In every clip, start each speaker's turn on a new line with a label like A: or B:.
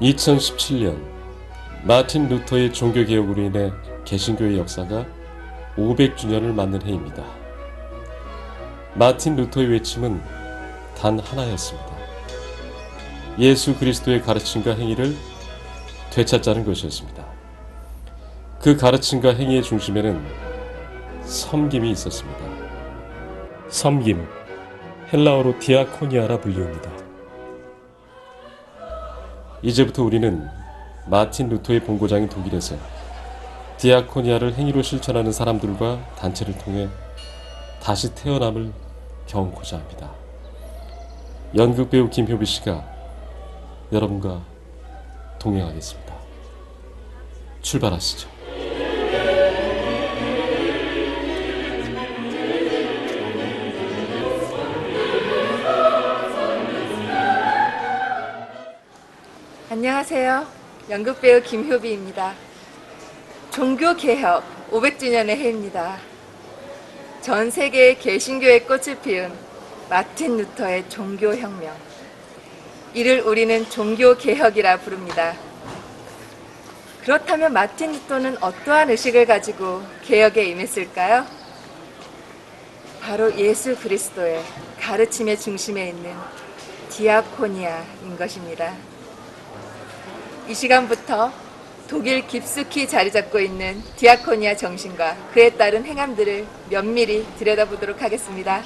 A: (2017년) 마틴 루터의 종교개혁으로 인해 개신교의 역사가 500주년을 맞는 해입니다. 마틴 루터의 외침은 단 하나였습니다. 예수 그리스도의 가르침과 행위를 되찾자는 것이었습니다. 그 가르침과 행위의 중심에는 섬김이 있었습니다. 섬김, 헬라어로 디아코니아라 불리웁니다. 이제부터 우리는 마틴 루터의 본고장인 독일에서 디아코니아를 행위로 실천하는 사람들과 단체를 통해 다시 태어남을 경고자 합니다. 연극배우 김효비 씨가 여러분과 동행하겠습니다. 출발하시죠.
B: 안녕하세요. 연극배우 김효비입니다. 종교개혁 500주년의 해입니다. 전 세계의 개신교의 꽃을 피운 마틴 루터의 종교혁명. 이를 우리는 종교개혁이라 부릅니다. 그렇다면 마틴 루터는 어떠한 의식을 가지고 개혁에 임했을까요? 바로 예수 그리스도의 가르침의 중심에 있는 디아코니아인 것입니다. 이 시간부터 독일 깊숙이 자리 잡고 있는 디아코니아 정신과 그에 따른 행함들을 면밀히 들여다보도록 하겠습니다.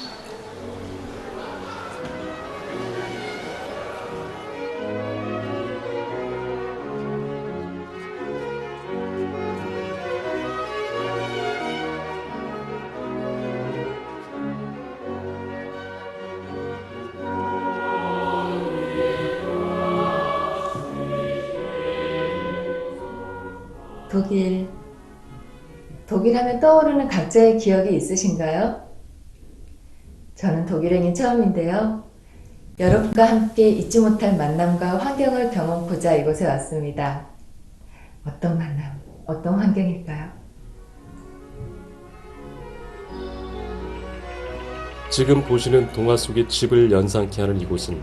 B: 독일 하면 떠오르는 각자의 기억이 있으신가요? 저는 독일행이 처음인데요. 여러분과 함께 잊지 못할 만남과 환경을 경험하고자 이곳에 왔습니다. 어떤 만남, 어떤 환경일까요?
A: 지금 보시는 동화 속의 집을 연상케 하는 이곳은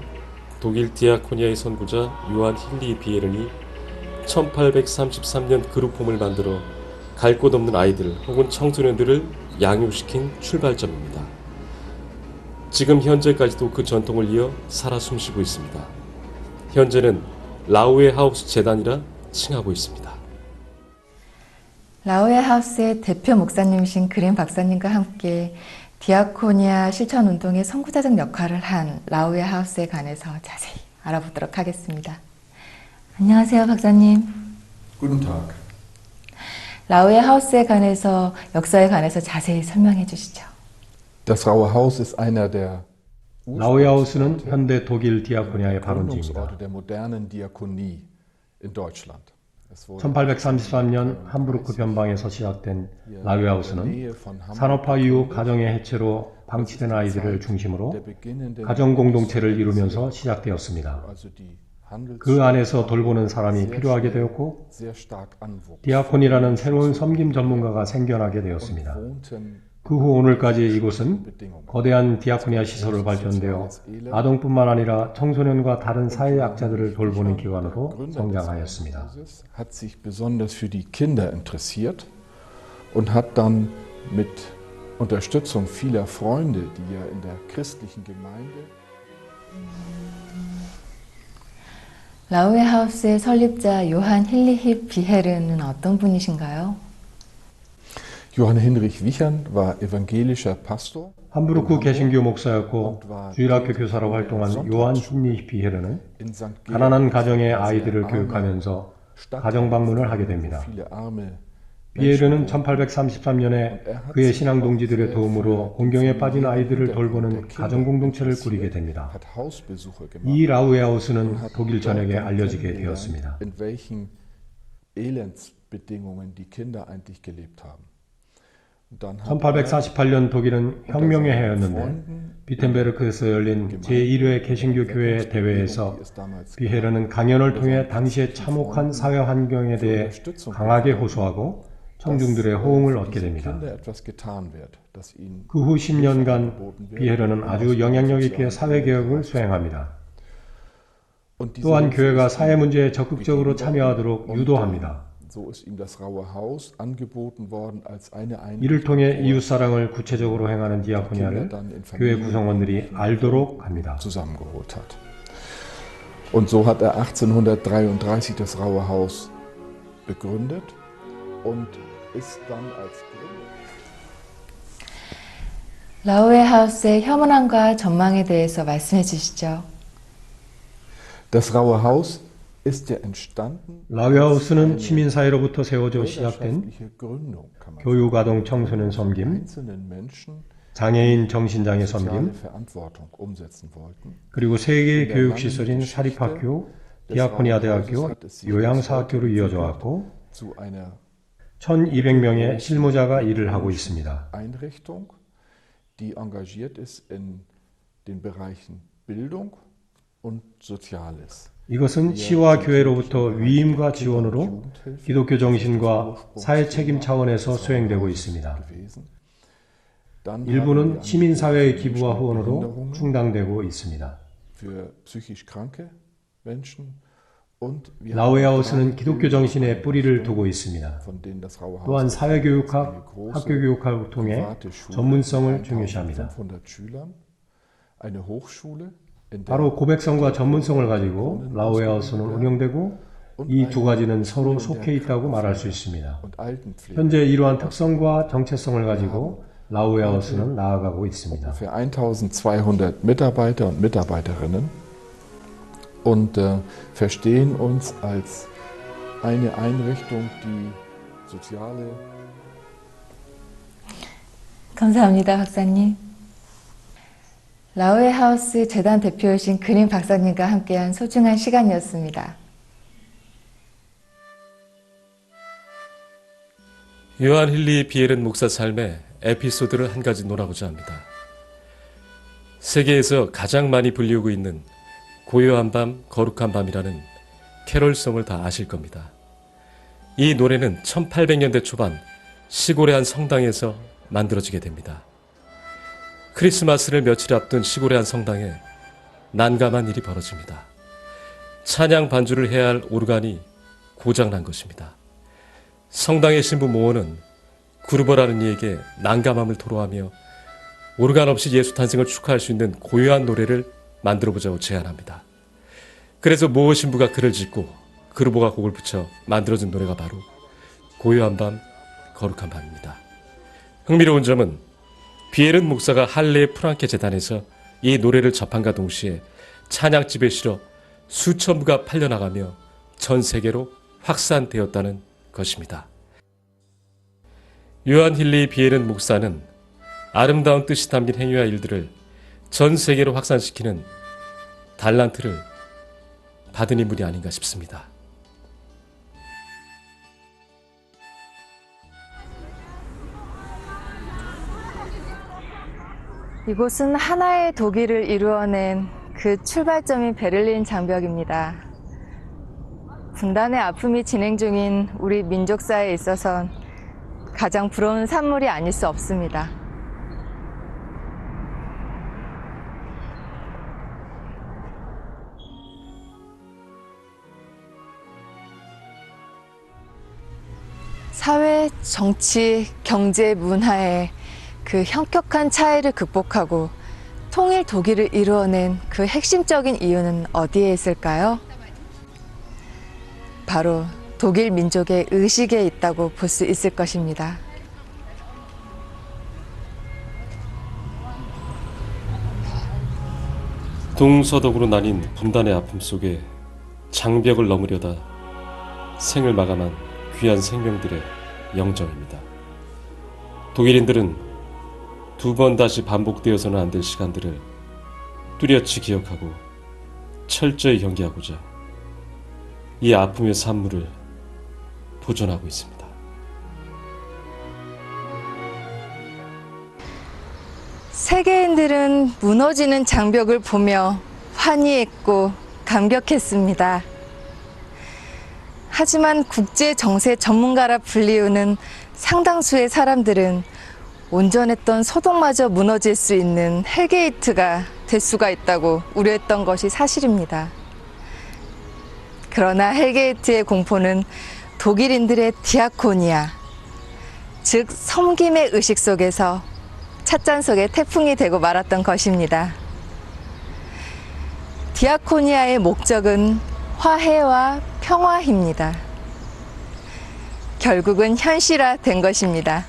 A: 독일 디아코니아의 선구자 요한 힐리 비에른이 1833년 그룹홈을 만들어 갈 곳 없는 아이들 혹은 청소년들을 양육시킨 출발점입니다. 지금 현재까지도 그 전통을 이어 살아 숨쉬고 있습니다. 현재는 라우에 하우스 재단이라 칭하고 있습니다.
B: 라우에 하우스의 대표 목사님이신 그린 박사님과 함께 디아코니아 실천운동의 선구자적 역할을 한 라우에 하우스에 관해서 자세히 알아보도록 하겠습니다. 안녕하세요, 박사님.
C: Guten Tag.
B: 라우에 하우스에 관해서 역사에 관해서 자세히 설명해 주시죠.
C: Das Raue Haus ist einer der
D: 라우에 하우스는 현대 독일 디아코니아의 발원지입니다.
C: Gründungsorte der modernen Diakonie in Deutschland.
D: 1833년 함부르크 변방에서 시작된 라우에 하우스는 산업화 이후 가정의 해체로 방치된 아이들을 중심으로 가정 공동체를 이루면서 시작되었습니다. 그 안에서 돌보는 사람이 필요하게 되었고 디아콘이라는 새로운 섬김 전문가가 생겨나게 되었습니다. 그 후 오늘까지 이곳은 거대한 디아코니아 시설로 발전되어 아동뿐만 아니라 청소년과 다른 사회 약자들을 돌보는 기관으로 성장하였습니다.
C: hat sich besonders für die Kinder interessiert und hat dann mit Unterstützung vieler Freunde, die ja in der christlichen Gemeinde
B: 라우에 하우스의 설립자 요한 힐리히 비헤르는 어떤 분이신가요?
C: Johann Hinrich Wichern war evangelischer Pastor.
D: 함부르크 개신교 목사였고 주일학교 교사로 활동한 요한 힐리 비헤르는 가난한 가정의 아이들을 교육하면서 가정 방문을 하게 됩니다. 비에르는 1833년에 그의 신앙 동지들의 도움으로 곤경에 빠진 아이들을 돌보는 가정 공동체를 꾸리게 됩니다. 이 라우에 하우스는 독일 전역에 알려지게 되었습니다. 1848년 독일은 혁명의 해였는데 비텐베르크에서 열린 제1회 개신교 교회 대회에서 비헤르는 강연을 통해 당시의 참혹한 사회 환경에 대해 강하게 호소하고 청중들의 호응을 얻게 됩니다. 그 후 10년간 비헤르는 아주 영향력 있게 사회개혁을 수행합니다. 또한 교회가 사회 문제에 적극적으로 참여하도록 유도합니다. 이를 통해 이웃사랑을 구체적으로 행하는 디아코니아를 교회 구성원들이 알도록 합니다.
C: Und so hat er 1833 das Raue Haus begründet und ist dann als Gründer.
B: 라우에 하우스의 혐오함과 전망에 대해서 말씀해 주시죠.
C: Das Raue Haus ist ja entstanden.
D: 라우하우스는 시민사회로부터 세워져 시작된
C: bürgerschaftliche Gründung, kann man
D: 교육, 아동, 청소년 섬김,
C: einzelnen Menschen
D: 장애인, 정신장애
C: soziale
D: 섬김,
C: Verantwortung umsetzen wollten.
D: 그리고 세계 교육시설인 사립학교, 디아코니아 대학교, 요양사학교로 이어져 왔고
C: Zu einer
D: 1200명의 실무자가 일을 하고 있습니다.
C: Einrichtung, die engagiert ist in den Bereichen Bildung und Soziales.
D: 이것은 시와 교회로부터 위임과 지원으로 기독교 정신과 사회 책임 차원에서 수행되고 있습니다. 일부는 시민사회의 기부와 후원으로 충당되고 있습니다.
C: Für psychisch kranke Menschen und wir
D: 라우에 하우스는 기독교 정신에 뿌리를 두고 있습니다.
C: von denen das Raue Haus
D: 또한 사회교육학, 학교교육학을 통해 전문성을 중요시합니다.
C: 500 Schülern, eine Hochschule, in der
D: 바로 고백성과 전문성을 가지고 라우에 하우스는 운영되고 이 두 가지는 서로 속해 있다고 말할 수 있습니다.
C: und Altenpflege
D: 현재 이러한 특성과 정체성을 가지고 라우에 하우스는 나아가고 있습니다.
C: für 1200 Mitarbeiter und Mitarbeiterinnen und verstehen uns als eine Einrichtung, die soziale
B: 감사합니다, 박사님. 라우에 하우스 재단 대표이신 그린 박사님과 함께한 소중한 시간이었습니다.
A: 요한 힐리 비에른 목사 삶의 에피소드를 한 가지 논하고자 합니다. 세계에서 가장 많이 불리우고 있는 고요한 밤, 거룩한 밤이라는 캐롤송을 다 아실 겁니다. 이 노래는 1800년대 초반 시골의 한 성당에서 만들어지게 됩니다. 크리스마스를 며칠 앞둔 시골의 한 성당에 난감한 일이 벌어집니다. 찬양 반주를 해야 할 오르간이 고장난 것입니다. 성당의 신부 모어는 구르버라는 이에게 난감함을 토로하며 오르간 없이 예수 탄생을 축하할 수 있는 고요한 노래를 만들어보자고 제안합니다. 그래서 모어 신부가 글을 짓고 그루버가 곡을 붙여 만들어진 노래가 바로 고요한 밤, 거룩한 밤입니다. 흥미로운 점은 비에른 목사가 할레의 프랑케 재단에서 이 노래를 접한과 동시에 찬양집에 실어 수천 부가 팔려나가며 전 세계로 확산되었다는 것입니다. 요한 힐리 비에른 목사는 아름다운 뜻이 담긴 행위와 일들을 전 세계로 확산시키는 달란트를 받은 인물이 아닌가 싶습니다.
B: 이곳은 하나의 독일을 이루어낸 그 출발점인 베를린 장벽입니다. 분단의 아픔이 진행 중인 우리 민족사에 있어선 가장 부러운 산물이 아닐 수 없습니다. 사회, 정치, 경제, 문화의 그 현격한 차이를 극복하고 통일 독일을 이루어낸 그 핵심적인 이유는 어디에 있을까요? 바로 독일 민족의 의식에 있다고 볼 수 있을 것입니다.
A: 동서독으로 나뉜 분단의 아픔 속에 장벽을 넘으려다 생을 마감한 귀한 생명들의 영정입니다. 독일인들은 두 번 다시 반복되어서는 안 될 시간들을 뚜렷이 기억하고 철저히 경계하고자 이 아픔의 산물을 보존하고 있습니다.
B: 세계인들은 무너지는 장벽을 보며 환희했고 감격했습니다. 하지만 국제 정세 전문가라 불리우는 상당수의 사람들은 온전했던 소동마저 무너질 수 있는 헬게이트가 될 수가 있다고 우려했던 것이 사실입니다. 그러나 헬게이트의 공포는 독일인들의 디아코니아, 즉 섬김의 의식 속에서 찻잔 속의 태풍이 되고 말았던 것입니다. 디아코니아의 목적은 화해와 평화입니다. 결국은 현실화된 것입니다.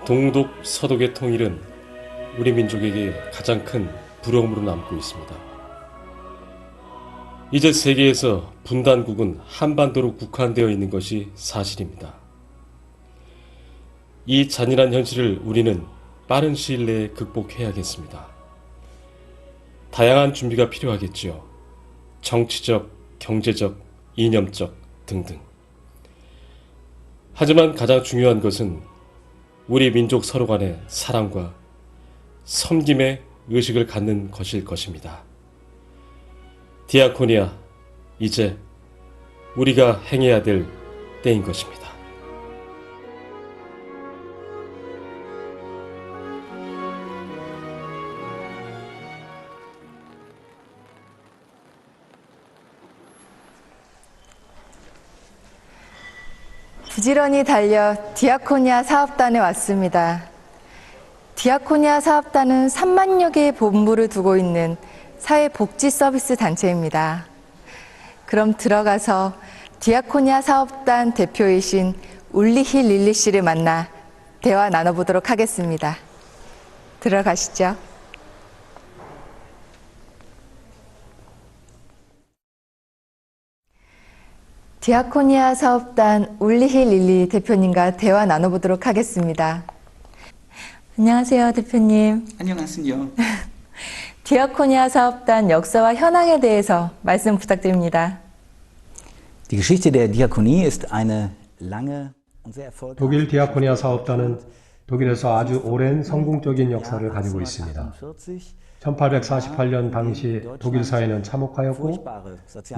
A: 동독 서독의 통일은 우리 민족에게 가장 큰 부러움으로 남고 있습니다. 이제 세계에서 분단국은 한반도로 국한되어 있는 것이 사실입니다. 이 잔인한 현실을 우리는 빠른 시일 내에 극복해야겠습니다. 다양한 준비가 필요하겠지요. 정치적, 경제적, 이념적 등등. 하지만 가장 중요한 것은 우리 민족 서로 간의 사랑과 섬김의 의식을 갖는 것일 것입니다. 디아코니아, 이제 우리가 행해야 될 때인 것입니다.
B: 부지런히 달려 디아코니아 사업단에 왔습니다. 디아코니아 사업단은 3만여 개의 본부를 두고 있는 사회복지 서비스 단체입니다. 그럼 들어가서 디아코니아 사업단 대표이신 울리히 릴리 씨를 만나 대화 나눠보도록 하겠습니다. 들어가시죠. 디아코니아 사업단 울리히 릴리 대표님과 대화 나눠보도록 하겠습니다. 안녕하세요, 대표님.
E: 안녕하세요.
B: 디아코니아 사업단 역사와 현황에 대해서 말씀 부탁드립니다.
E: Die Geschichte der Diakonie ist eine lange und sehr erfolgreiche.
D: 독일 디아코니아 사업단은 독일에서 아주 오랜 성공적인 역사를 가지고 있습니다. 1848년 당시 독일 사회는 참혹하였고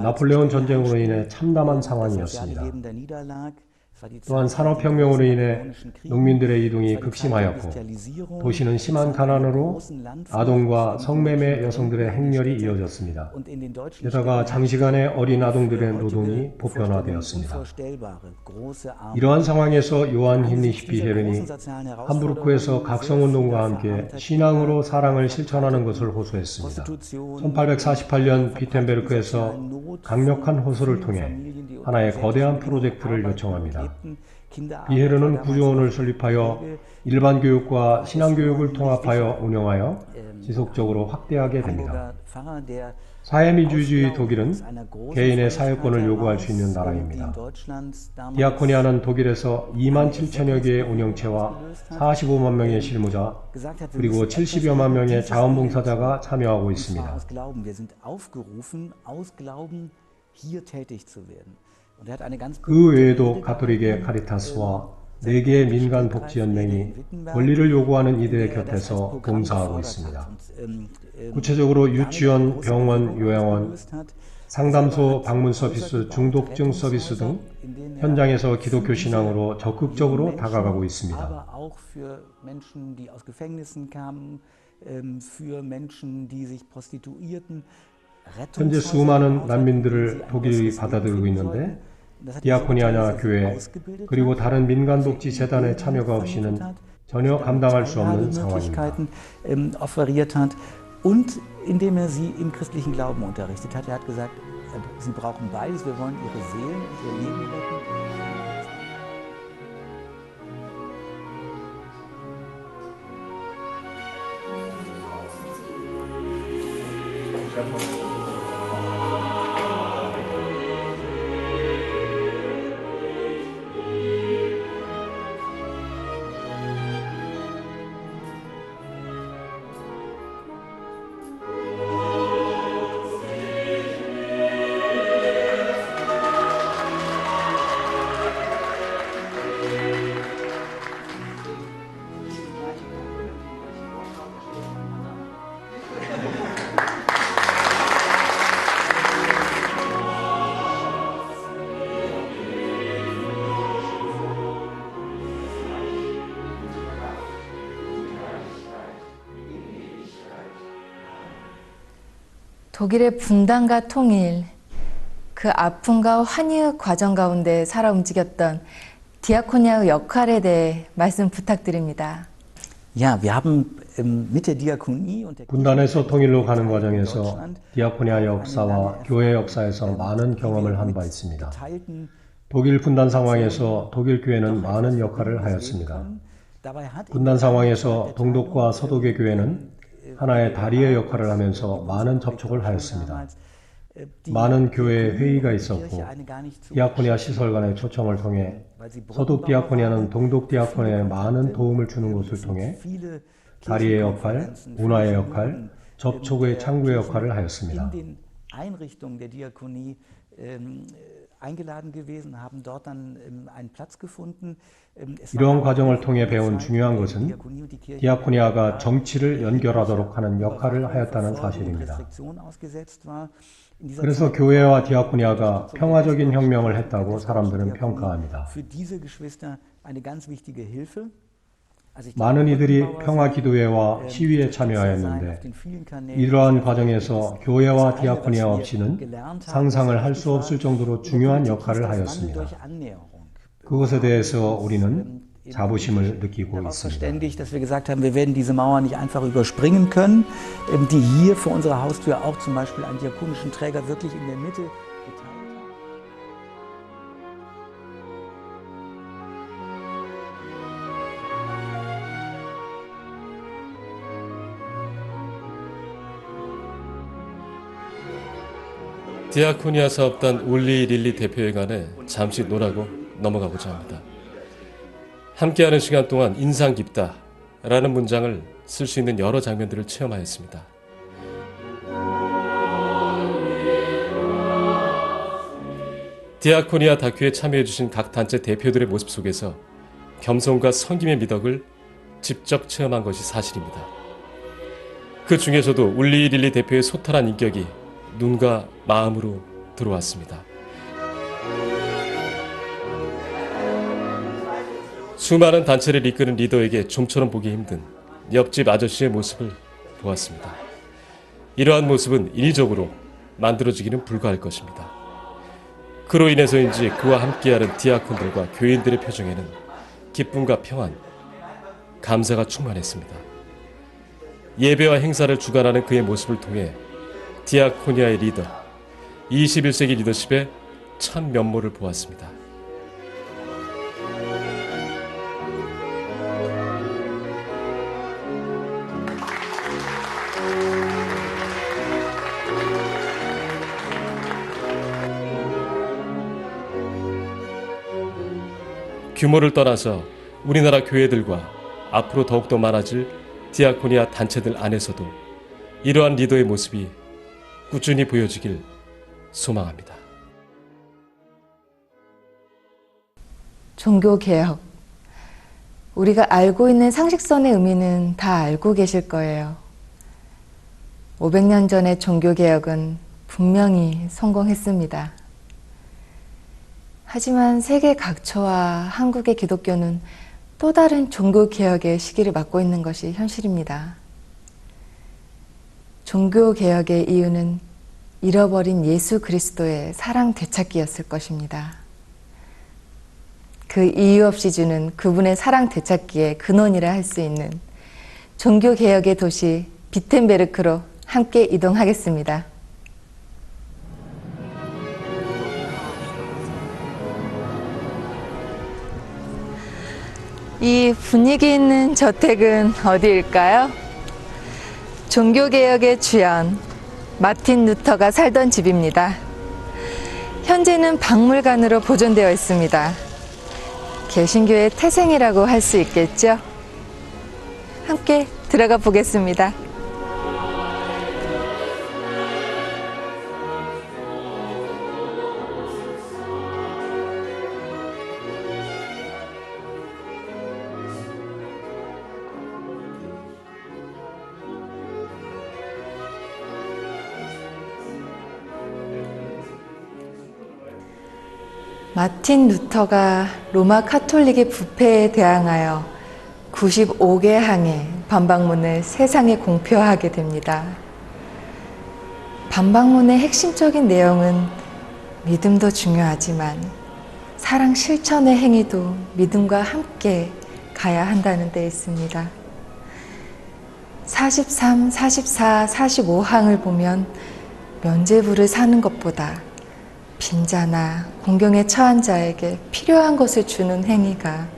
D: 나폴레옹 전쟁으로 인해 참담한 상황이었습니다. 또한 산업혁명으로 인해 농민들의 이동이 극심하였고 도시는 심한 가난으로 아동과 성매매 여성들의 행렬이 이어졌습니다. 게다가 장시간의 어린 아동들의 노동이 보편화되었습니다. 이러한 상황에서 요한 힌리히 비헤른이 함부르크에서 각성운동과 함께 신앙으로 사랑을 실천하는 것을 호소했습니다. 1848년 비텐베르크에서 강력한 호소를 통해 하나의 거대한 프로젝트를 요청합니다. 비헤르는 구조원을 설립하여 일반 교육과 신앙 교육을 통합하여 운영하여 지속적으로 확대하게 됩니다. 사회민주주의 독일은 개인의 사회권을 요구할 수 있는 나라입니다. 디아코니아는 독일에서 2만 7천여 개의 운영체와 45만 명의 실무자 그리고 70여만 명의 자원봉사자가 참여하고 있습니다. 그 외에도 가톨릭의 카리타스와 4개의 민간 복지연맹이 권리를 요구하는 이들의 곁에서 봉사하고 있습니다. 구체적으로 유치원, 병원, 요양원, 상담소, 방문 서비스, 중독증 서비스 등 현장에서 기독교 신앙으로 적극적으로 다가가고 있습니다. 현재 수많은 난민들을 독일이 받아들이고 있는데 디아코니아나 교회 그리고 다른 민간복지 재단의 참여가 없이는 전혀 감당할 수 없는 상황입니다.
E: Und indem sie im christlichen Glauben unterrichtet hat. hat gesagt, sie brauchen beides, wir wollen ihre Seelen und ihr Leben retten.
B: 독일의 분단과 통일, 그 아픔과 환희의 과정 가운데 살아 움직였던 디아코니아의 역할에 대해 말씀 부탁드립니다.
E: Ja, wir haben mit der Diakonie und der
D: 분단에서 통일로 가는 과정에서 디아코니아 역사와 교회 역사에서 많은 경험을 한 바 있습니다. 독일 분단 상황에서 독일 교회는 많은 역할을 하였습니다. 분단 상황에서 동독과 서독의 교회는 하나의 다리의 역할을 하면서 많은 접촉을 하였습니다. 많은 교회 회의가 있었고 디아코니아 시설 간의 초청을 통해 서독 디아코니아는 동독 디아코니아에 많은 도움을 주는 것을 통해 다리의 역할, 문화의 역할, 접촉의 창구의 역할을 하였습니다. 이러한 과정을 통해 배운 중요한 것은 디아코니아가 정치를 연결하도록 하는 역할을 하였다는 사실입니다. 그래서 교회와 디아코니아가 평화적인 혁명을 했다고 사람들은 평가합니다. 많은 이들이 평화기도회와 시위에 참여하였는데 이러한 과정에서 교회와 디아코니아 없이는 상상을 할 수 없을 정도로 중요한 역할을 하였습니다. 그것에 대해서 우리는 자부심을 느끼고 있습니다.
E: dass wir gesagt haben, wir werden diese Mauer nicht einfach überspringen können, die hier vor unserer Haustür auch zum Beispiel einen diakonischen Träger wirklich in der Mitte geteilt hat.
A: 디아코니아 사업단 울리 릴리 대표에 관해 잠시 논하고 넘어가고자 합니다. 함께하는 시간 동안 인상 깊다 라는 문장을 쓸 수 있는 여러 장면들을 체험하였습니다. 디아코니아 다큐에 참여해주신 각 단체 대표들의 모습 속에서 겸손과 섬김의 미덕을 직접 체험한 것이 사실입니다. 그 중에서도 울리 릴리 대표의 소탈한 인격이 눈과 마음으로 들어왔습니다. 수많은 단체를 이끄는 리더에게 좀처럼 보기 힘든 옆집 아저씨의 모습을 보았습니다. 이러한 모습은 인위적으로 만들어지기는 불가할 것입니다. 그로 인해서인지 그와 함께하는 디아콘들과 교인들의 표정에는 기쁨과 평안, 감사가 충만했습니다. 예배와 행사를 주관하는 그의 모습을 통해 디아코니아의 리더, 21세기 리더십의 참 면모를 보았습니다. 규모를 떠나서 우리나라 교회들과 앞으로 더욱더 많아질 디아코니아 단체들 안에서도 이러한 리더의 모습이 꾸준히 보여지길 소망합니다.
B: 종교개혁. 우리가 알고 있는 상식선의 의미는 다 알고 계실 거예요. 500년 전의 종교개혁은 분명히 성공했습니다. 하지만 세계 각처와 한국의 기독교는 또 다른 종교개혁의 시기를 맞고 있는 것이 현실입니다. 종교개혁의 이유는 잃어버린 예수 그리스도의 사랑 되찾기였을 것입니다. 그 이유 없이 주는 그분의 사랑 되찾기의 근원이라 할 수 있는 종교개혁의 도시 비텐베르크로 함께 이동하겠습니다. 이 분위기 있는 저택은 어디일까요? 종교개혁의 주연 마틴 루터가 살던 집입니다. 현재는 박물관으로 보존되어 있습니다. 개신교의 태생이라고 할 수 있겠죠? 함께 들어가 보겠습니다. 마틴 루터가 로마 카톨릭의 부패에 대항하여 95개 항의 반박문을 세상에 공표하게 됩니다. 반박문의 핵심적인 내용은 믿음도 중요하지만 사랑 실천의 행위도 믿음과 함께 가야 한다는 데 있습니다. 43, 44, 45항을 보면 면죄부를 사는 것보다 빈자나 공경에 처한 자에게 필요한 것을 주는 행위가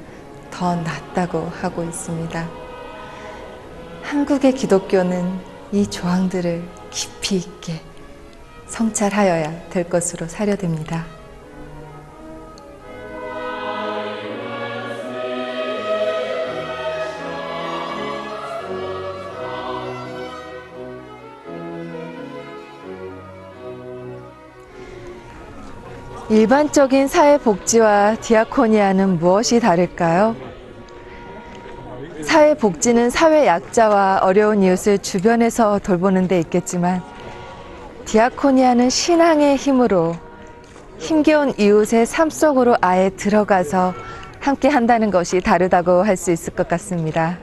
B: 더 낫다고 하고 있습니다. 한국의 기독교는 이 조항들을 깊이 있게 성찰하여야 될 것으로 사료됩니다. 일반적인 사회복지와 디아코니아는 무엇이 다를까요? 사회복지는 사회 약자와 어려운 이웃을 주변에서 돌보는 데 있겠지만 디아코니아는 신앙의 힘으로 힘겨운 이웃의 삶 속으로 아예 들어가서 함께 한다는 것이 다르다고 할 수 있을 것 같습니다.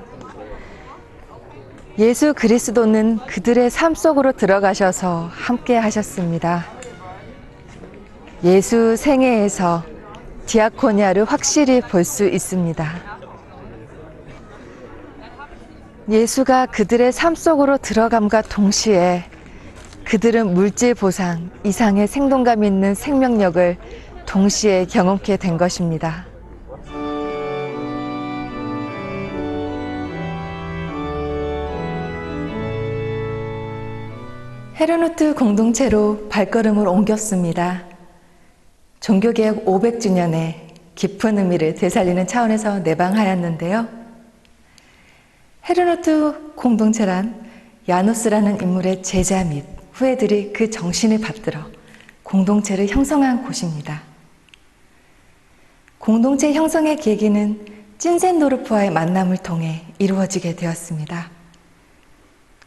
B: 예수 그리스도는 그들의 삶 속으로 들어가셔서 함께 하셨습니다. 예수 생애에서 디아코니아를 확실히 볼 수 있습니다. 예수가 그들의 삶 속으로 들어감과 동시에 그들은 물질 보상 이상의 생동감 있는 생명력을 동시에 경험케 된 것입니다. 헤르누트 공동체로 발걸음을 옮겼습니다. 종교개혁 500주년에 깊은 의미를 되살리는 차원에서 내방하였는데요. 헤르누트 공동체란 야누스라는 인물의 제자 및 후예들이 그 정신을 받들어 공동체를 형성한 곳입니다. 공동체 형성의 계기는 찐센도르프와의 만남을 통해 이루어지게 되었습니다.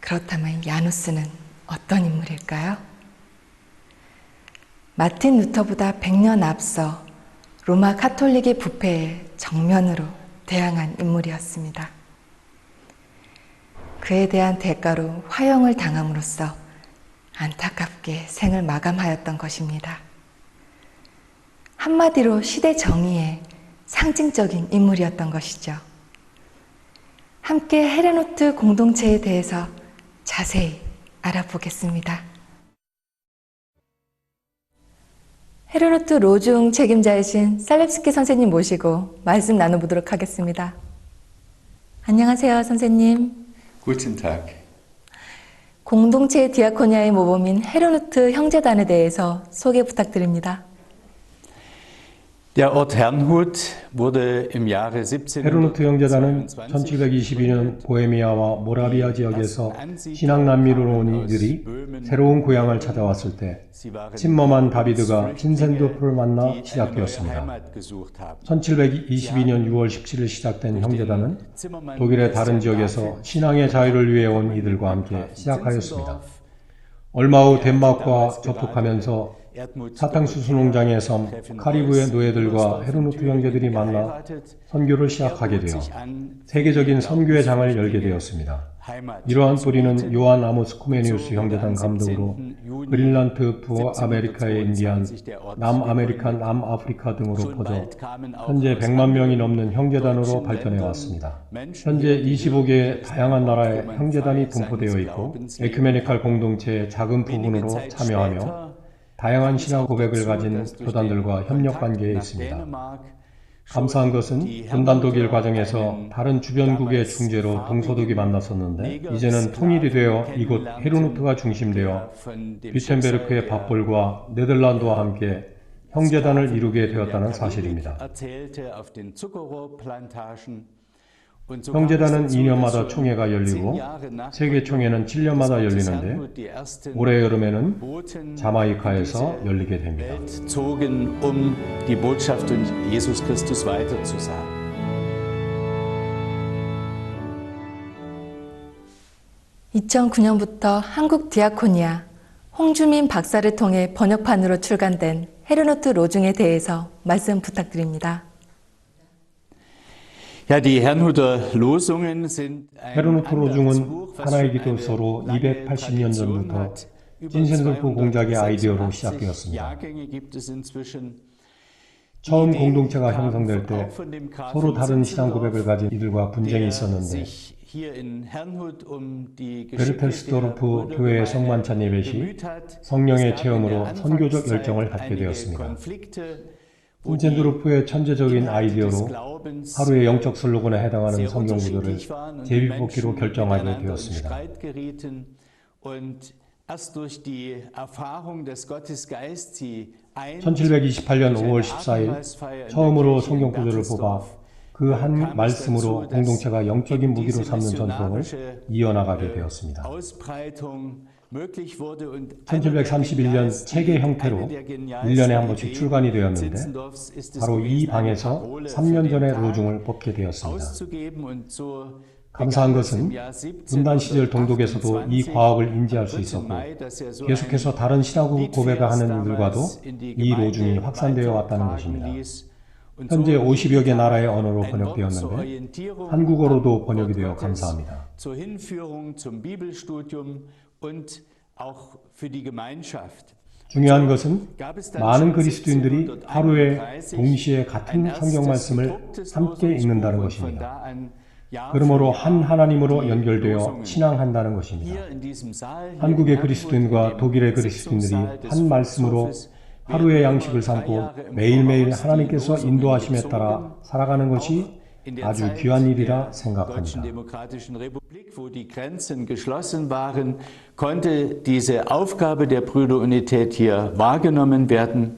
B: 그렇다면 야누스는 어떤 인물일까요? 마틴 루터보다 100년 앞서 로마 카톨릭의 부패에 정면으로 대항한 인물이었습니다. 그에 대한 대가로 화형을 당함으로써 안타깝게 생을 마감하였던 것입니다. 한마디로 시대 정의의 상징적인 인물이었던 것이죠. 함께 헤르누트 공동체에 대해서 자세히 알아보겠습니다. 헤르누트 로중 책임자이신 살렙스키 선생님 모시고 말씀 나눠보도록 하겠습니다. 안녕하세요, 선생님.
F: Guten Tag.
B: 공동체 디아코니아의 모범인 헤르누트 형제단에 대해서 소개 부탁드립니다.
F: Der Ort Herrnhut wurde im Jahre
D: 헤르누트 형제단은 1722년 보헤미아와 모라비아 지역에서 신앙 난민으로 온 이들이 새로운 고향을 찾아왔을 때 침범한 다비드가 찐센도프를 만나 시작되었습니다. 1722년 6월 17일 시작된 형제단은 독일의 다른 지역에서 신앙의 자유를 위해 온 이들과 함께 시작하였습니다. 얼마 후 덴마크와 접촉하면서 사탕수수 농장의 섬 카리브의 노예들과 헤르누트 형제들이 만나 선교를 시작하게 되어 세계적인 선교의 장을 열게 되었습니다. 이러한 뿌리는 요한 아모스 코메니우스 형제단 감독으로 그린란드 북아메리카의 인디안, 남아메리카, 남아프리카 등으로 퍼져 현재 100만 명이 넘는 형제단으로 발전해 왔습니다. 현재 25개의 다양한 나라의 형제단이 분포되어 있고 에큐메니칼 공동체의 작은 부분으로 참여하며 다양한 신앙 고백을 가진 교단들과 협력 관계에 있습니다. 감사한 것은 분단 독일 과정에서 다른 주변국의 중재로 동서독이 만났었는데 이제는 통일이 되어 이곳 헤르누트가 중심되어 뷰텐베르크의 밥볼과 네덜란드와 함께 형제단을 이루게 되었다는 사실입니다. 형제단은 2년마다 총회가 열리고 세계 총회는 7년마다 열리는데 올해 여름에는 자마이카에서 열리게 됩니다.
B: 2009년부터 한국 디아코니아 홍주민 박사를 통해 번역판으로 출간된 헤르누트 로중에 대해서 말씀 부탁드립니다.
F: 헤르누트
D: 로중은 하나의 기도서로 280년 전부터 찐센돌프 공작의 아이디어로 시작되었습니다. 처음 공동체가 형성될 때 서로 다른 신앙 고백을 가진 이들과 분쟁이 있었는데 베르텔스도르프 교회의 성만찬 예배 시 성령의 체험으로 선교적 열정을 갖게 되었습니다. 찐센도르프의 천재적인 아이디어로 하루의 영적 슬로건에 해당하는 성경 구절을 제비뽑기로 결정하게 되었습니다. 1728년 5월 14일 처음으로 성경 구절을 뽑아 그 한 말씀으로 공동체가 영적인 무기로 삼는 전통을 이어나가게 되었습니다. 1731년 책의 형태로 1년에 한 번씩 출간이 되었는데 바로 이 방에서 3년 전에 로중을 뽑게 되었습니다. 감사한 것은 분단 시절 동독에서도 이 과업을 인지할 수 있었고 계속해서 다른 신학 고백을 하는 이들과도 이 로중이 확산되어 왔다는 것입니다. 현재 50여 개 나라의 언어로 번역되었는데 한국어로도 번역이 되어 감사합니다. 중요한 것은 많은 그리스도인들이 하루에 동시에 같은 성경 말씀을 함께 읽는다는 것입니다. 그러므로 한 하나님으로 연결되어 신앙한다는 것입니다. 한국의 그리스도인과 독일의 그리스도인들이 한 말씀으로 하루의 양식을 삼고 매일매일 하나님께서 인도하심에 따라 살아가는 것이 아주 귀한 일이라 생각합니다.
F: Wo die Grenzen geschlossen waren, konnte diese Aufgabe der Brüderunität hier wahrgenommen werden.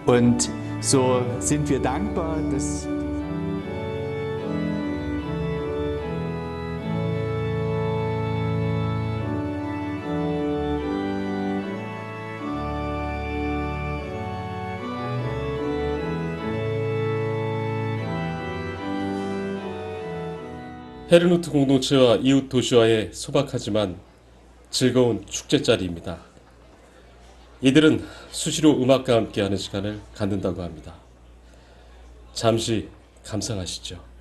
F: Und so sind wir dankbar, dass
A: 헤르누트 공동체와 이웃 도시와의 소박하지만 즐거운 축제자리입니다. 이들은 수시로 음악과 함께하는 시간을 갖는다고 합니다. 잠시 감상하시죠.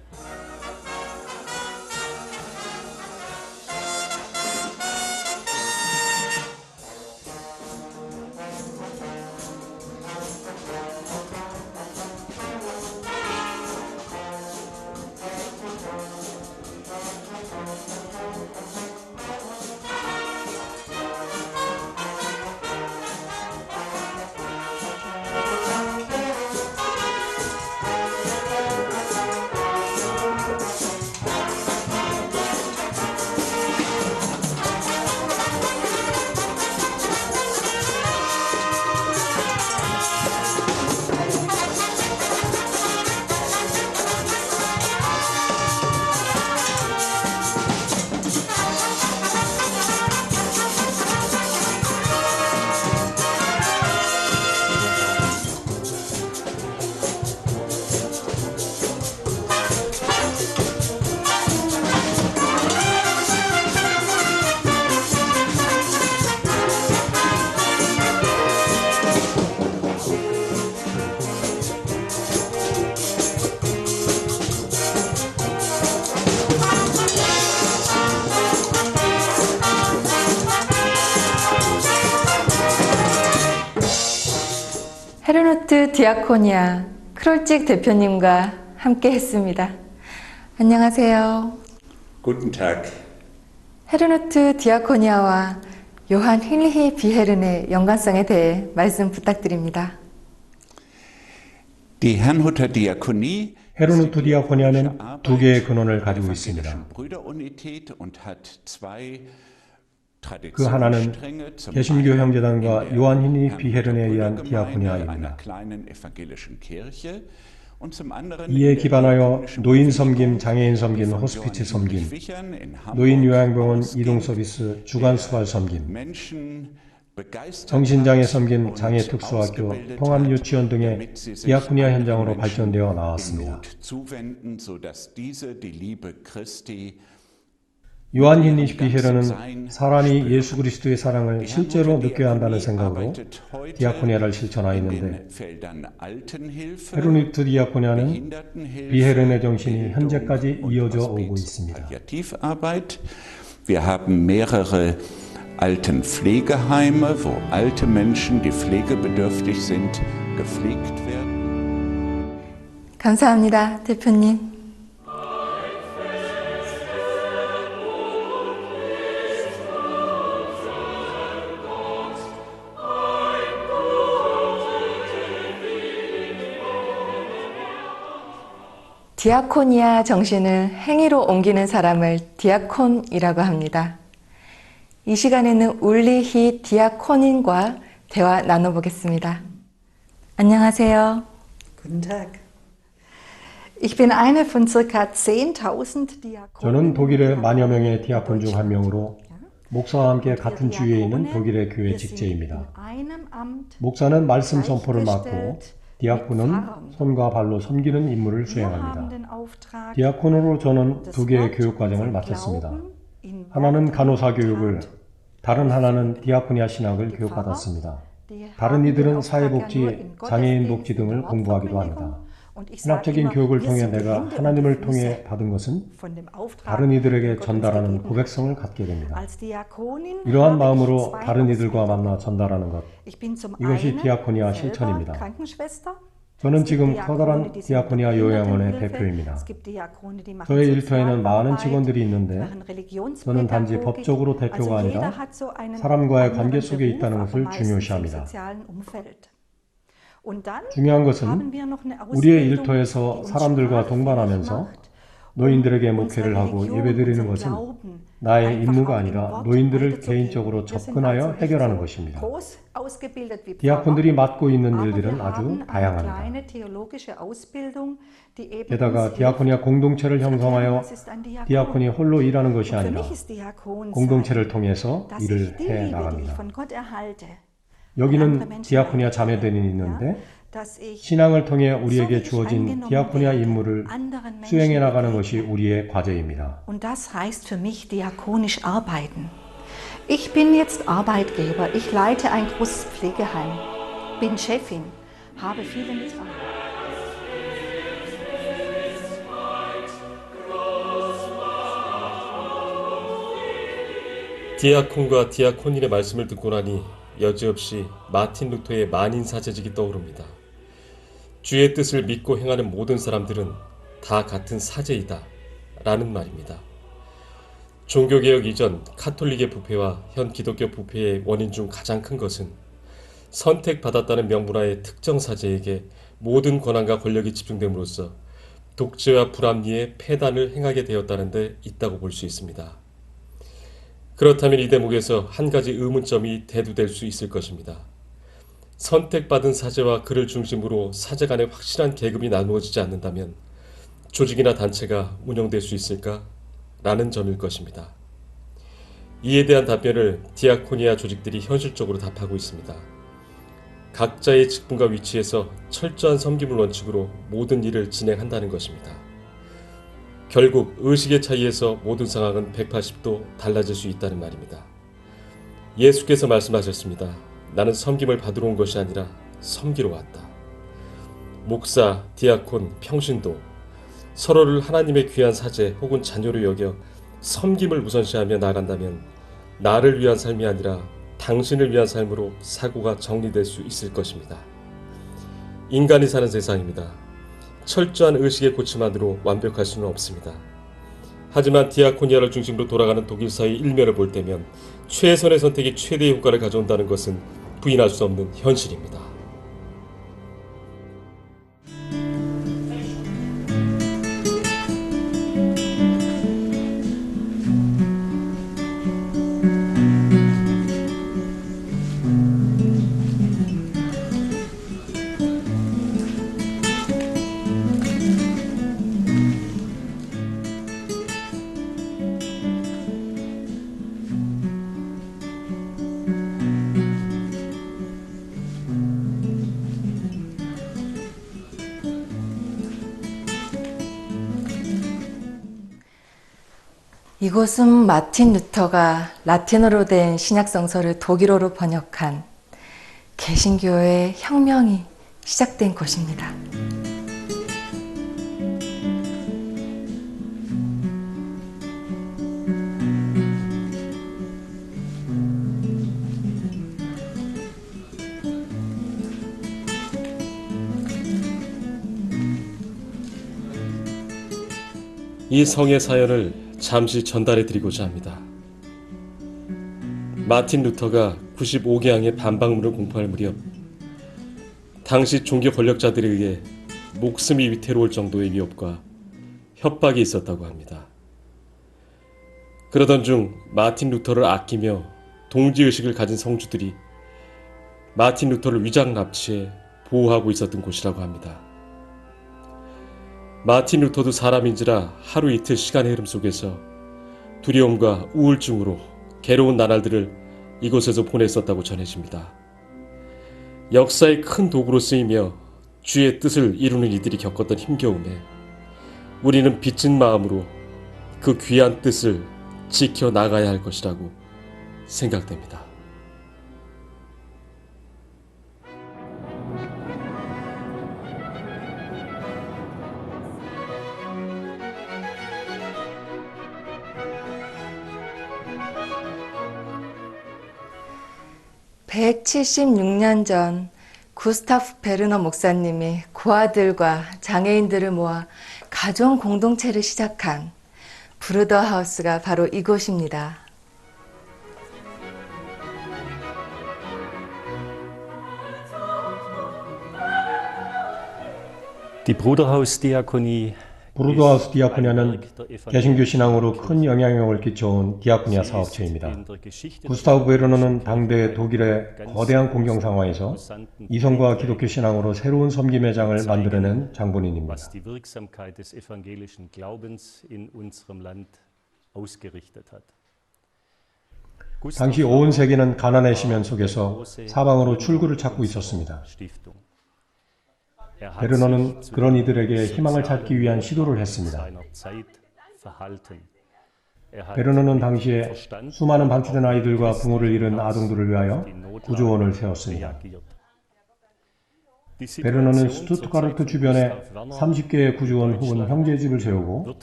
B: 헤르누트 디아코니아 크롤직 대표님과 함께 했습니다. 안녕하세요.
F: Guten Tag.
B: 헤르누트 디아코니아와 요한 힐리히 비헤른의 연관성에 대해 말씀 부탁드립니다.
F: Die Herrnhuter Diakonie
D: 헤르누트 디아코니아는 두 개의 근원을 가지고 있습니다. 그 하나는 개신교 형제단과 요한 힐리히 비헤른에 의한 디아코니아입니다. 이에 기반하여 노인 섬김, 장애인 섬김, 호스피스 섬김, 노인 요양병원 이동 서비스, 주간 수발 섬김, 정신장애 섬김, 장애 특수학교, 통합 유치원 등의 디아코니아 현장으로 발전되어 나왔습니다. 요한 힐리히 비헤른은 사람이 예수 그리스도의 사랑을 실제로 느껴야 한다는 생각으로 디아코니아를 실천하였는데 헤르누트 디아코니아는 비헤른의 정신이 현재까지 이어져 오고 있습니다.
F: Wir haben mehrere
G: Altenpflegeheime, wo alte Menschen, die pflegebedürftig sind, gepflegt werden.
B: 감사합니다, 대표님. 디아코니아 정신을 행위로 옮기는 사람을 디아콘이라고 합니다. 이 시간에는 울리히 디아코닌과 대화 나눠보겠습니다. 안녕하세요.
H: Guten Tag. Ich bin eine von ca. 10.000 Diakonen.
D: 저는 독일의 만여 명의 디아콘 중 한 명으로 목사와 함께 같은 주위에 있는 독일의 교회 직제입니다. 목사는 말씀 선포를 맡고 디아콘은 손과 발로 섬기는 임무를 수행합니다. 디아콘으로 저는 두 개의 교육 과정을 마쳤습니다. 하나는 간호사 교육을, 다른 하나는 디아코니아 신학을 교육받았습니다. 다른 이들은 사회복지, 장애인 복지 등을 공부하기도 합니다. 신학적인 교육을 통해 내가 하나님을 통해 받은 것은 다른 이들에게 전달하는 고백성을 갖게 됩니다. 이러한 마음으로 다른 이들과 만나 전달하는 것, 이것이 디아코니아 실천입니다. 저는 지금 커다란 디아코니아 요양원의 대표입니다. 저의 일터에는 많은 직원들이 있는데 저는 단지 법적으로 대표가 아니라 사람과의 관계 속에 있다는 것을 중요시합니다. 중요한 것은 우리의 일터에서 사람들과 동반하면서 노인들에게 목회를 하고 예배드리는 것은 나의 임무가 아니라 노인들을 개인적으로 접근하여 해결하는 것입니다. 디아콘들이 맡고 있는 일들은 아주 다양합니다. 게다가 디아코니아 공동체를 형성하여 디아콘이 홀로 일하는 것이 아니라 공동체를 통해서 일을 해 나갑니다. 여기는 디아코니아 자매들이 있는데 신앙을 통해 우리에게 주어진 디아코니아 임무를 수행해 나가는 것이 우리의 과제입니다.
H: Und das heißt für mich diakonisch arbeiten. Ich bin jetzt Arbeitgeber, ich leite ein großes Pflegeheim, bin Chefin, habe viele Mitarbeiter.
A: 디아콘과 디아코닌의 말씀을 듣고 나니 여지없이 마틴 루터의 만인사제직이 떠오릅니다. 주의 뜻을 믿고 행하는 모든 사람들은 다 같은 사제이다 라는 말입니다. 종교개혁 이전 카톨릭의 부패와 현 기독교 부패의 원인 중 가장 큰 것은 선택받았다는 명분하에 특정 사제에게 모든 권한과 권력이 집중됨으로써 독재와 불합리의 폐단을 행하게 되었다는 데 있다고 볼 수 있습니다. 그렇다면 이 대목에서 한 가지 의문점이 대두될 수 있을 것입니다. 선택받은 사제와 그를 중심으로 사제 간의 확실한 계급이 나누어지지 않는다면 조직이나 단체가 운영될 수 있을까? 라는 점일 것입니다. 이에 대한 답변을 디아코니아 조직들이 현실적으로 답하고 있습니다. 각자의 직분과 위치에서 철저한 섬김을 원칙으로 모든 일을 진행한다는 것입니다. 결국 의식의 차이에서 모든 상황은 180도 달라질 수 있다는 말입니다. 예수께서 말씀하셨습니다. 나는 섬김을 받으러 온 것이 아니라 섬기러 왔다. 목사, 디아콘, 평신도 서로를 하나님의 귀한 사제 혹은 자녀로 여겨 섬김을 우선시하며 나아간다면 나를 위한 삶이 아니라 당신을 위한 삶으로 사고가 정리될 수 있을 것입니다. 인간이 사는 세상입니다. 철저한 의식의 고침만으로 완벽할 수는 없습니다. 하지만 디아코니아를 중심으로 돌아가는 독일 사회의 일면을 볼 때면 최선의 선택이 최대의 효과를 가져온다는 것은 부인할 수 없는 현실입니다.
B: 이곳은 마틴 루터가 라틴어로 된 신약성서를 독일어로 번역한 개신교의 혁명이 시작된 곳입니다.
A: 이 성의 사연을 잠시 전달해 드리고자 합니다. 마틴 루터가 95개항의 반박문을 공포할 무렵 당시 종교 권력자들에 의해 목숨이 위태로울 정도의 위협과 협박이 있었다고 합니다. 그러던 중 마틴 루터를 아끼며 동지의식을 가진 성주들이 마틴 루터를 위장 납치해 보호하고 있었던 곳이라고 합니다. 마틴 루터도 사람인지라 하루 이틀 시간의 흐름 속에서 두려움과 우울증으로 괴로운 나날들을 이곳에서 보냈었다고 전해집니다. 역사의 큰 도구로 쓰이며 주의 뜻을 이루는 이들이 겪었던 힘겨움에 우리는 빚진 마음으로 그 귀한 뜻을 지켜나가야 할 것이라고 생각됩니다.
B: (176년) 전 구스타프 베르너 목사님이 고아들과 장애인들을 모아 가정 공동체를 시작한 브루더 하우스가 바로 이곳입니다.
I: Die Bruderhausdiakonie
D: 브루더하우스 디아코니아는 개신교 신앙으로 큰 영향력을 끼쳐온 디아코니아 사업체입니다. 구스타프 베르너는 당대 독일의 거대한 공경 상황에서 이성과 기독교 신앙으로 새로운 섬김의 장을 만들어낸 장본인입니다. 당시 온 세계는 가난의 심연 속에서 사방으로 출구를 찾고 있었습니다. 베르너는 그런 이들에게 희망을 찾기 위한 시도를 했습니다. 베르너는 당시에 수많은 방치된 아이들과 부모를 잃은 아동들을 위하여 구조원을 세웠습니다. 베르너는 스투트가르트 주변에 30개의 구조원 혹은 형제집을 세우고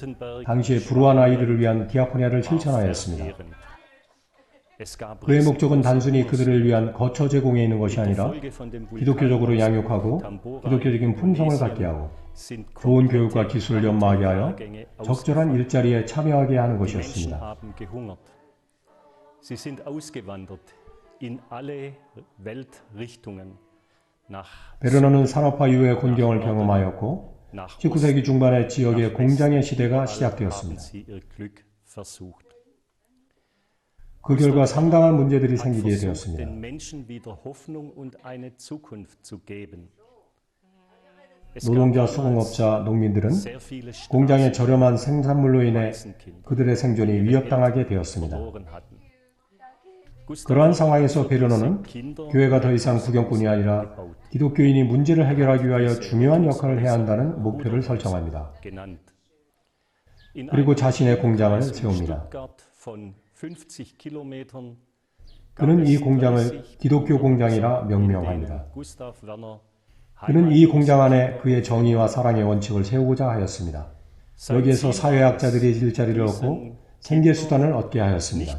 D: 당시에 불우한 아이들을 위한 디아코니아를 실천하였습니다. 그의 목적은 단순히 그들을 위한 거처 제공에 있는 것이 아니라 기독교적으로 양육하고 기독교적인 품성을 갖게 하고 좋은 교육과 기술을 연마하게 하여 적절한 일자리에 참여하게 하는 것이었습니다. 베르너는 산업화 이후의 곤경을 경험하였고 19세기 중반에 지역의 공장의 시대가 시작되었습니다. 그 결과 상당한 문제들이 생기게 되었습니다. 노동자, 수공업자, 농민들은 공장의 저렴한 생산물로 인해 그들의 생존이 위협당하게 되었습니다. 그러한 상황에서 베르너는 교회가 더 이상 구경꾼이 아니라 기독교인이 문제를 해결하기 위하여 중요한 역할을 해야 한다는 목표를 설정합니다. 그리고 자신의 공장을 세웁니다. 그는 이 공장을 기독교 공장이라 명명합니다. 그는 이 공장 안에 그의 정의와 사랑의 원칙을 세우고자 하였습니다. 여기에서 사회학자들이 일자리를 얻고 생계수단을 얻게 하였습니다.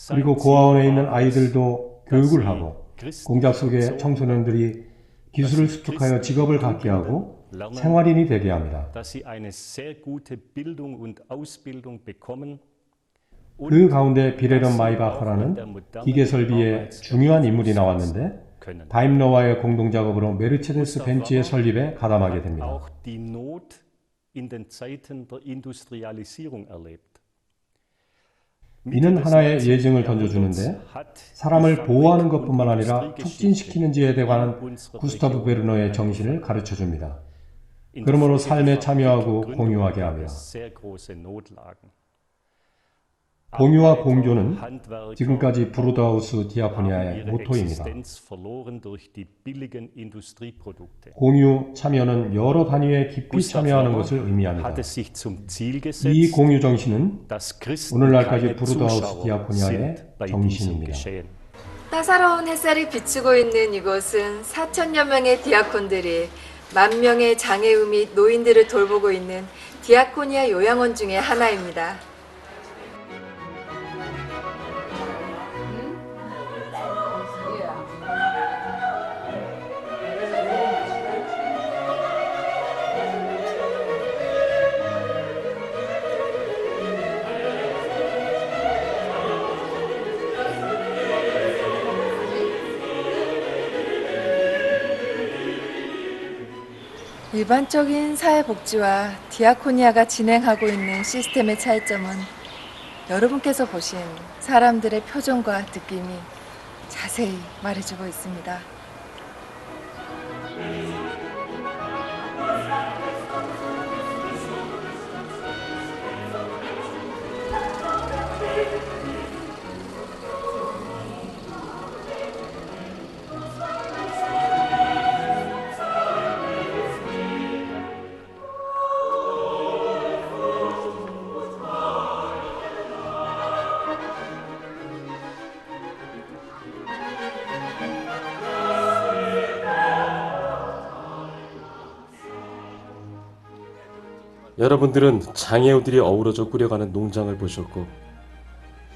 D: 그리고 고아원에 있는 아이들도 교육을 하고 공장 속의 청소년들이 기술을 습득하여 직업을 갖게 하고 생활인이 되게 합니다. 그 가운데 비레런 마이바커라는 기계설비의 중요한 인물이 나왔는데 다임러와의 공동작업으로 메르체데스 벤츠의 설립에 가담하게 됩니다. 이는 하나의 예증을 던져주는데 사람을 보호하는 것뿐만 아니라 촉진시키는지에 관한 구스타프 베르너의 정신을 가르쳐줍니다. 그러므로 삶에 참여하고 공유하게 하며 공유와 공존은 지금까지 브루더하우스 디아코니아의 모토입니다. 공유, 참여는 여러 단위에 깊이 참여하는 것을 의미합니다. 이 공유 정신은 오늘날까지 브루더하우스 디아코니아의 정신입니다.
B: 따사로운 햇살이 비추고 있는 이곳은 4천여 명의 디아콘들이 10,000명의 장애우 및 노인들을 돌보고 있는 디아코니아 요양원 중의 하나입니다. 일반적인 사회복지와 디아코니아가 진행하고 있는 시스템의 차이점은 여러분께서 보신 사람들의 표정과 느낌이 자세히 말해주고 있습니다.
A: 여러분들은 장애우들이 어우러져 꾸려가는 농장을 보셨고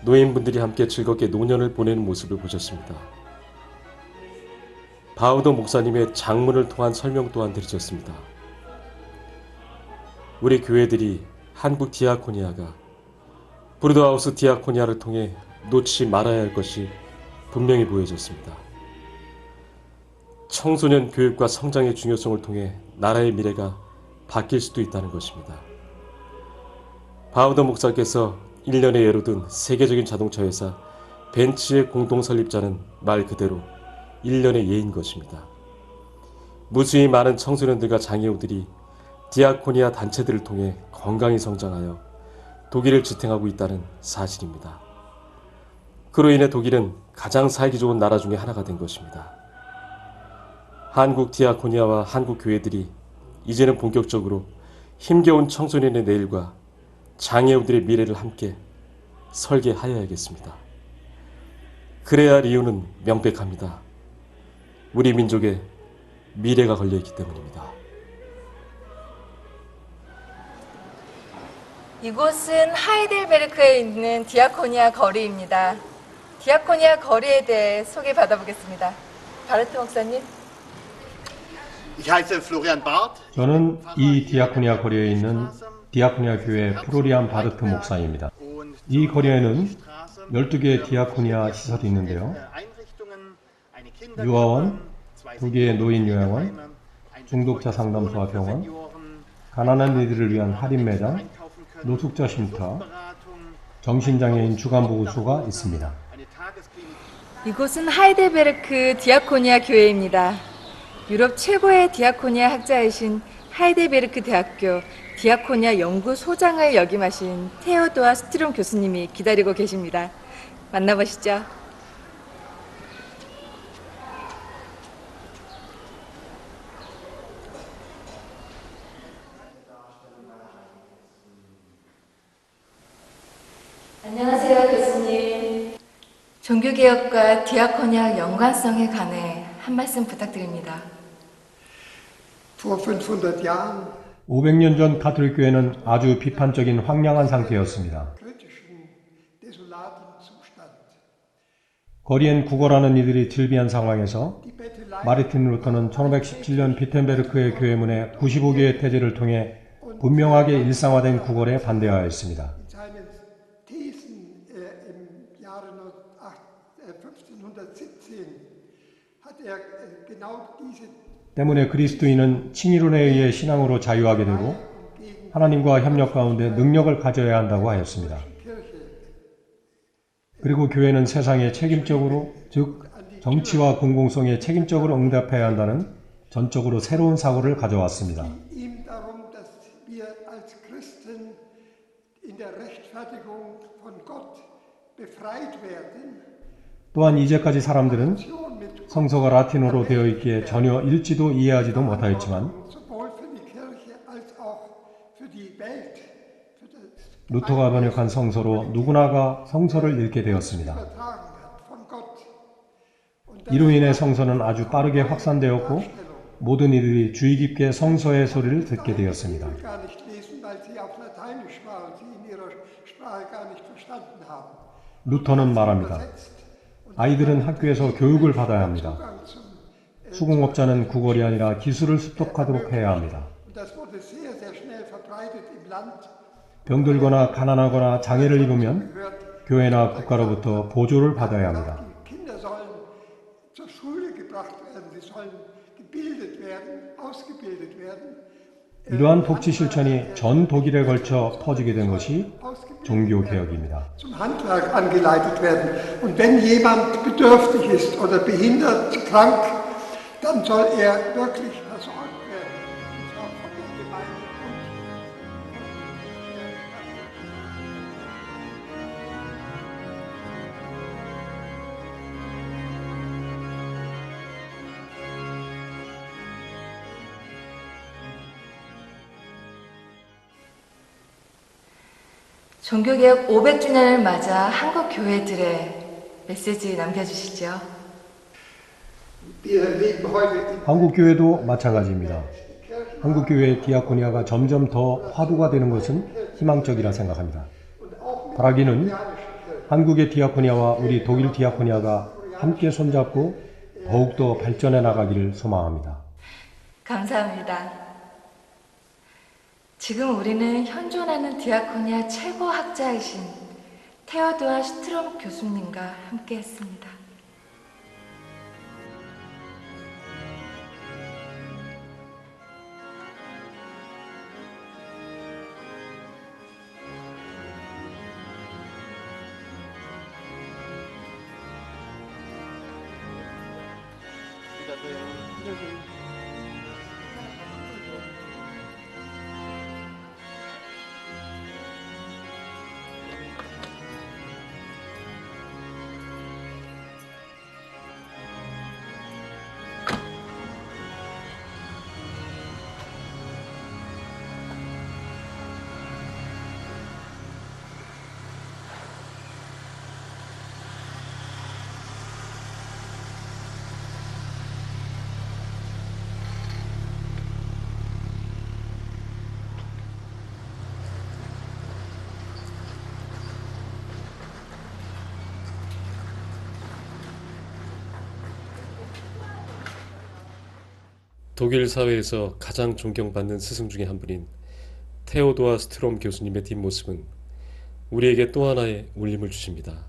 A: 노인분들이 함께 즐겁게 노년을 보내는 모습을 보셨습니다. 바우더 목사님의 장문을 통한 설명 또한 들으셨습니다. 우리 교회들이 한국 디아코니아가 브루더하우스 디아코니아를 통해 놓지 말아야 할 것이 분명히 보여졌습니다. 청소년 교육과 성장의 중요성을 통해 나라의 미래가 바뀔 수도 있다는 것입니다. 바우더 목사께서 1년의 예로 든 세계적인 자동차 회사 벤츠의 공동 설립자는 말 그대로 1년의 예인 것입니다. 무수히 많은 청소년들과 장애우들이 디아코니아 단체들을 통해 건강히 성장하여 독일을 지탱하고 있다는 사실입니다. 그로 인해 독일은 가장 살기 좋은 나라 중에 하나가 된 것입니다. 한국 디아코니아와 한국 교회들이 이제는 본격적으로 힘겨운 청소년의 내일과 장애우들의 미래를 함께 설계하여야겠습니다. 그래야 할 이유는 명백합니다. 우리 민족의 미래가 걸려있기 때문입니다.
B: 이곳은 하이델베르크에 있는 디아코니아 거리입니다. 디아코니아 거리에 대해 소개 받아보겠습니다. 바르트 목사님.
D: 저는 이 디아코니아 거리에 있는 디아코니아 교회 플로리안 바르트 목사입니다. 이 거리에는 12개의 디아코니아 시설이 있는데요. 유아원, 2개의 노인 요양원, 중독자 상담소와 병원, 가난한 이들을 위한 할인 매장, 노숙자 쉼터, 정신장애인 주간보호소가 있습니다.
B: 이곳은 하이델베르크 디아코니아 교회입니다. 유럽 최고의 디아코니아 학자이신 하이델베르크 대학교 디아코니아 연구소장을 역임하신 테오도아 스트롬 교수님이 기다리고 계십니다. 만나보시죠. 안녕하세요, 교수님. 종교개혁과 디아코니아 연관성에 관해 한 말씀 부탁드립니다.
D: 500년 전 가톨릭 교회는 아주 비판적인 황량한 상태였습니다. 거리엔 구걸하는 이들이 즐비한 상황에서 마르틴 루터는 1517년 비텐베르크의 교회문에 95개의 태제를 통해 분명하게 일상화된 구걸에 반대하였습니다. 때문에 그리스도인은 칭의론에 의해 신앙으로 자유하게 되고 하나님과 협력 가운데 능력을 가져야 한다고 하였습니다. 그리고 교회는 세상에 책임적으로, 즉 정치와 공공성에 책임적으로 응답해야 한다는 전적으로 새로운 사고를 가져왔습니다. 또한 이제까지 사람들은 성서가 라틴어로 되어 있기에 전혀 읽지도 이해하지도 못하였지만 루터가 번역한 성서로 누구나가 성서를 읽게 되었습니다. 이로 인해 성서는 아주 빠르게 확산되었고 모든 이들이 주의 깊게 성서의 소리를 듣게 되었습니다. 루터는 말합니다. 아이들은 학교에서 교육을 받아야 합니다. 수공업자는 구걸이 아니라 기술을 습득하도록 해야 합니다. 병들거나 가난하거나 장애를 입으면 교회나 국가로부터 보조를 받아야 합니다. 이러한 복지 실천이 전 독일에 걸쳐 퍼지게 된 것이 종교개혁입니다.
J: Zum Handwerk angeleitet werden. Und wenn jemand bedürftig ist oder behindert, krank, dann soll er wirklich versorgt werden. Und zwar von der Gemeinde
B: 종교개혁 500주년을 맞아 한국 교회들의 메시지 남겨주시죠.
D: 한국교회도 마찬가지입니다. 한국교회의 디아코니아가 점점 더 화두가 되는 것은 희망적이라 생각합니다. 바라기는 한국의 디아코니아와 우리 독일 디아코니아가 함께 손잡고 더욱더 발전해 나가기를 소망합니다.
B: 감사합니다. 지금 우리는 현존하는 디아코니아 최고 학자이신 테오도아 슈트롬 교수님과 함께했습니다.
A: 독일 사회에서 가장 존경받는 스승 중에 한 분인 테오도아 스트롬 교수님의 뒷모습은 우리에게 또 하나의 울림을 주십니다.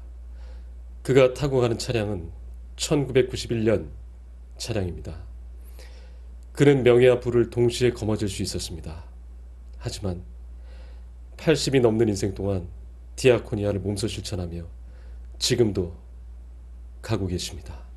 A: 그가 타고 가는 차량은 1991년 차량입니다. 그는 명예와 부를 동시에 거머쥘 수 있었습니다. 하지만 80이 넘는 인생 동안 디아코니아를 몸소 실천하며 지금도 가고 계십니다.